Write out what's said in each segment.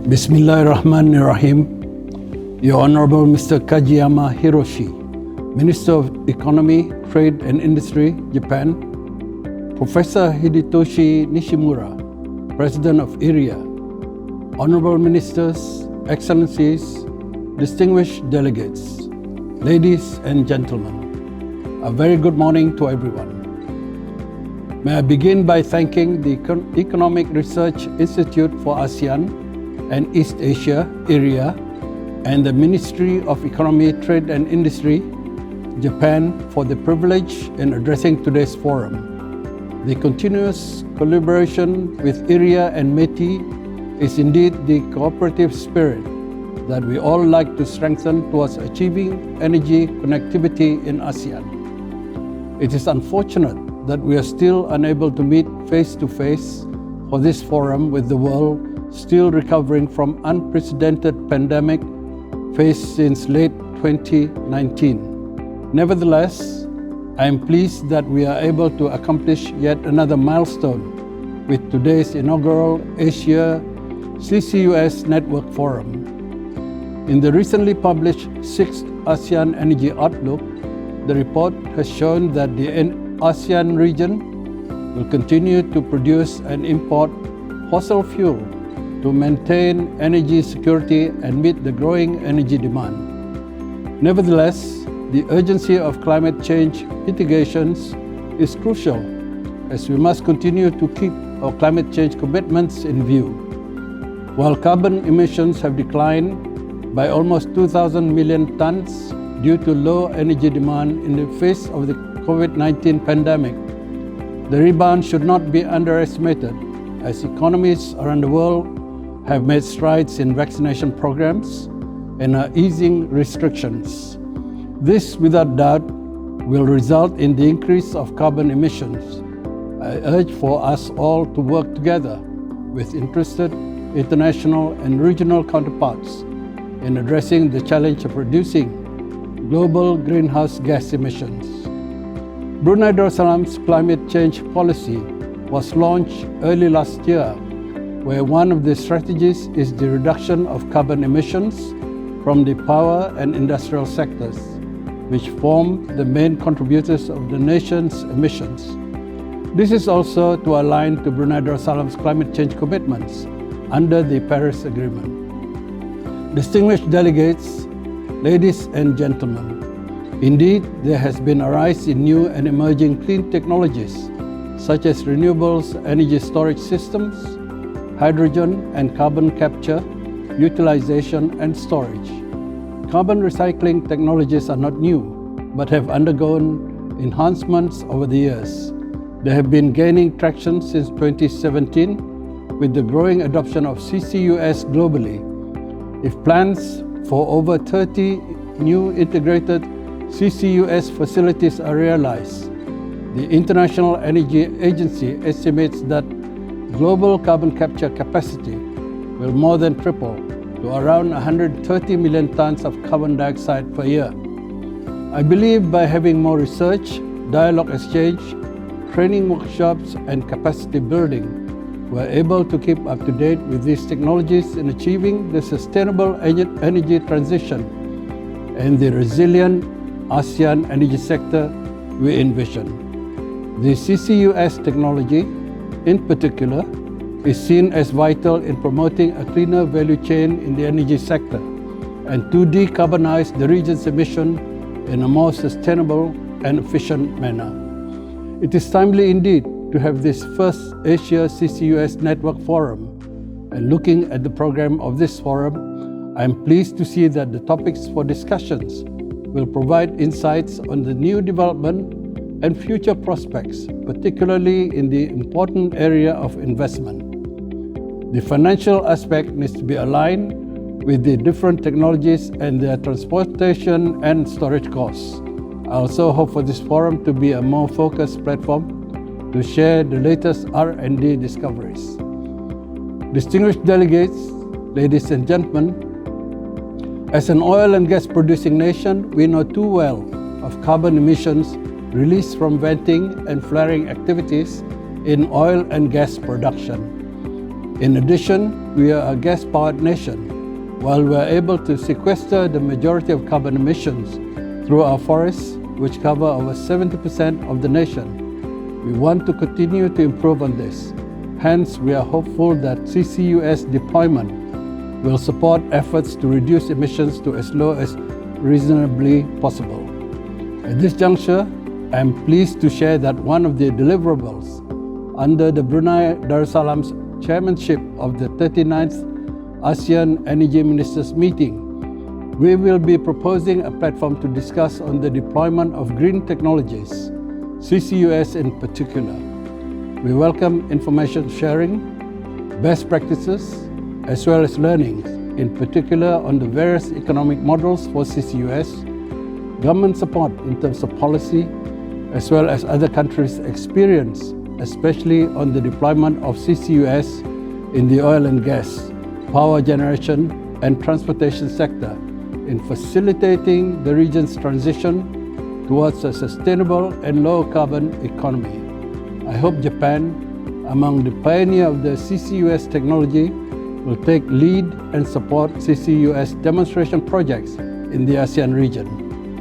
Bismillahirrahmanirrahim. Your Honorable Mr. Kajiyama Hiroshi, Minister of Economy, Trade and Industry, Japan, Professor Hidetoshi Nishimura, President of ERIA, Honorable Ministers, Excellencies, distinguished delegates, ladies and gentlemen, a very good morning to everyone. May I begin by thanking the Economic Research Institute for ASEAN and East Asia, ERIA, and the Ministry of Economy, Trade and Industry, Japan, for the privilege in addressing today's forum. The continuous collaboration with ERIA and METI is indeed the cooperative spirit that we all like to strengthen towards achieving energy connectivity in ASEAN. It is unfortunate that we are still unable to meet face-to-face for this forum, with the world still recovering from unprecedented pandemic faced since late 2019. Nevertheless, I am pleased that we are able to accomplish yet another milestone with today's inaugural Asia CCUS Network Forum. In the recently published 6th ASEAN Energy Outlook, the report has shown that the ASEAN region will continue to produce and import fossil fuel to maintain energy security and meet the growing energy demand. Nevertheless, the urgency of climate change mitigations is crucial, as we must continue to keep our climate change commitments in view. While carbon emissions have declined by almost 2,000 million tons due to low energy demand in the face of the COVID-19 pandemic, the rebound should not be underestimated, as economies around the world have made strides in vaccination programs and are easing restrictions. This, without doubt, will result in the increase of carbon emissions. I urge for us all to work together with interested international and regional counterparts in addressing the challenge of reducing global greenhouse gas emissions. Brunei Darussalam's climate change policy was launched early last year, where one of the strategies is the reduction of carbon emissions from the power and industrial sectors, which form the main contributors of the nation's emissions. This is also to align to Brunei Darussalam's climate change commitments under the Paris Agreement. Distinguished delegates, ladies and gentlemen, indeed, there has been a rise in new and emerging clean technologies, such as renewables energy storage systems, hydrogen and carbon capture, utilization and storage. Carbon recycling technologies are not new, but have undergone enhancements over the years. They have been gaining traction since 2017 with the growing adoption of CCUS globally. If plans for over 30 new integrated CCUS facilities are realized, the International Energy Agency estimates that global carbon capture capacity will more than triple to around 130 million tons of carbon dioxide per year. I believe by having more research, dialogue exchange, training workshops, and capacity building, we are able to keep up to date with these technologies in achieving the sustainable energy transition and the resilient ASEAN energy sector we envision. The CCUS technology, in particular, is seen as vital in promoting a cleaner value chain in the energy sector and to decarbonize the region's emission in a more sustainable and efficient manner. It is timely indeed to have this first Asia CCUS Network Forum, and looking at the program of this forum, I am pleased to see that the topics for discussions will provide insights on the new development and future prospects, particularly in the important area of investment. The financial aspect needs to be aligned with the different technologies and their transportation and storage costs. I also hope for this forum to be a more focused platform to share the latest R&D discoveries. Distinguished delegates, ladies and gentlemen, as an oil and gas producing nation, we know too well of carbon emissions released from venting and flaring activities in oil and gas production. In addition, we are a gas-powered nation. While we are able to sequester the majority of carbon emissions through our forests, which cover over 70% of the nation, we want to continue to improve on this. Hence, we are hopeful that CCUS deployment will support efforts to reduce emissions to as low as reasonably possible. At this juncture, I am pleased to share that one of the deliverables under the Brunei Darussalam's chairmanship of the 39th ASEAN Energy Ministers meeting, we will be proposing a platform to discuss on the deployment of green technologies, CCUS in particular. We welcome information sharing, best practices, as well as learnings, in particular on the various economic models for CCUS, government support in terms of policy, as well as other countries' experience, especially on the deployment of CCUS in the oil and gas, power generation, and transportation sector in facilitating the region's transition towards a sustainable and low-carbon economy. I hope Japan, among the pioneers of the CCUS technology, will take lead and support CCUS demonstration projects in the ASEAN region.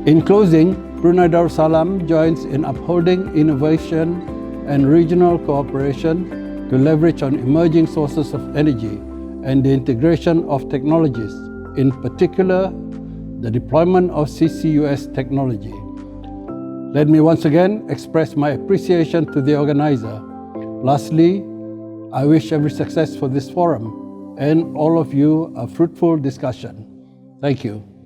In closing, Brunei Darussalam joins in upholding innovation and regional cooperation to leverage on emerging sources of energy and the integration of technologies, in particular, the deployment of CCUS technology. Let me once again express my appreciation to the organizer. Lastly, I wish every success for this forum and all of you a fruitful discussion. Thank you.